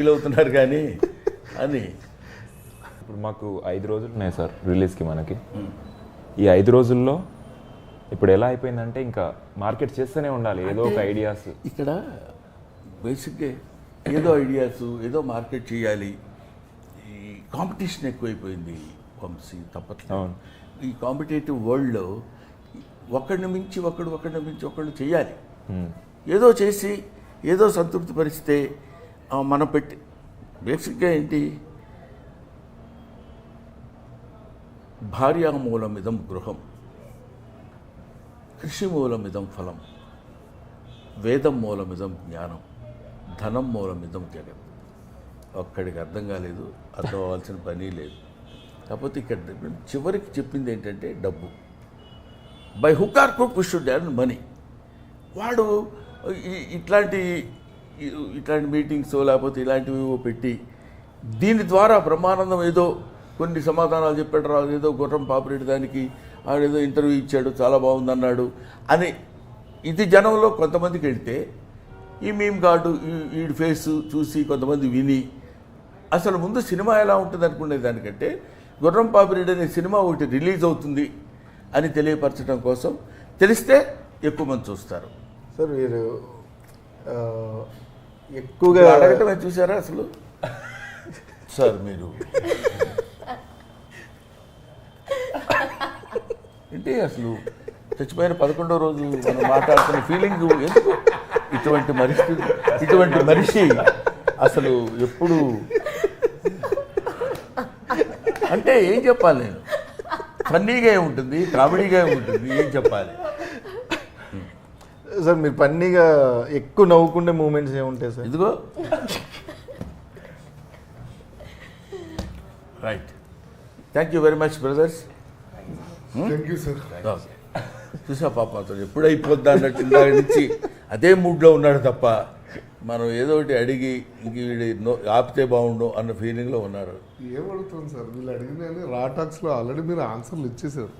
Feel అవుతున్నారు కానీ అని. ఇప్పుడు మాకు 5 రోజులు ఉన్నాయి సార్ రిలీజ్కి. మనకి ఈ 5 రోజుల్లో ఇప్పుడు ఎలా అయిపోయిందంటే ఇంకా మార్కెట్ చేస్తూనే ఉండాలి ఏదో ఒక ఐడియాస్. ఇక్కడ బేసిక్గా ఏదో ఐడియాస్ ఏదో మార్కెట్ చేయాలి. ఈ కాంపిటీషన్ ఎక్కువైపోయింది వంశీ, తప్పట్లేదు. ఈ కాంపిటేటివ్ వరల్డ్లో ఒకడిని మించి ఒకళ్ళు చేయాలి. ఏదో చేసి ఏదో సంతృప్తి పరిస్తే మనం పెట్టి బేసిక్గా ఏంటి, భార్యామూలమిదం గృహం, కృషిమూలమిదం ఫలం, వేదం మూలమిదం జ్ఞానం, ధనం మూలమిదం జగత్. ఒక్కడికి అర్థం కాలేదు, అర్థం అవ్వాల్సిన పని లేదు. కాకపోతే ఇక్కడ చివరికి చెప్పింది ఏంటంటే డబ్బు. By hook or crook we should earn money. వాడు ఇట్లాంటి మీటింగ్స్ లేకపోతే ఇలాంటివి పెట్టి దీని ద్వారా బ్రహ్మానందం ఏదో కొన్ని సమాధానాలు చెప్పాడు, రాదు ఏదో గుర్రం పాపిరెడ్డి దానికి ఆడేదో ఇంటర్వ్యూ ఇచ్చాడు చాలా బాగుందన్నాడు అని ఇది జనంలో కొంతమందికి వెళ్తే, ఈ మీమ్ గాడు ఈ ఫేస్ చూసి కొంతమంది విని అసలు ముందు సినిమా ఎలా ఉంటుంది అనుకునే దానికంటే గుర్రం పాపిరెడ్డి అనే సినిమా ఒకటి రిలీజ్ అవుతుంది అని తెలియపరచడం కోసం, తెలిస్తే ఎక్కువ మంది చూస్తారు. సార్ మీరు ఎక్కువగా అడగటమే చూసారా అసలు? సార్ మీరు ఏంటి అసలు చచ్చిపోయిన 11వ రోజు మనం మాట్లాడుతున్న ఫీలింగ్ ఎందుకు? ఇటువంటి మనిషి అసలు ఎప్పుడు అంటే ఏం చెప్పాలి నేను? ఫన్నీగా ఉంటుంది, కామెడీగా ఉంటుంది, ఏం చెప్పాలి? సార్ మీరు ఫన్నీగా ఎక్కువ నవ్వుకునే మూమెంట్స్ ఏముంటాయి సార్? ఇదిగో right. Thank you very much brothers. Thank you sir. చూసా పాప అతను ఎప్పుడు అయిపోద్దా అన్నట్టు ఇందాక నుంచి అదే మూడ్లో ఉన్నాడు తప్ప మనం ఏదో ఒకటి అడిగి ఇంక వీడి ఆపితే బాగుండు అన్న ఫీలింగ్లో ఉన్నారు. ఏం అడుగుతాం సార్, వీళ్ళు అడిగిన రా టాక్స్లో ఆల్రెడీ మీరు ఆన్సర్లు ఇచ్చేసారు.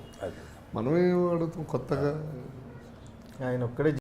మనం ఏం అడుగుతాం కొత్తగా? ఆయన ఒక్కడే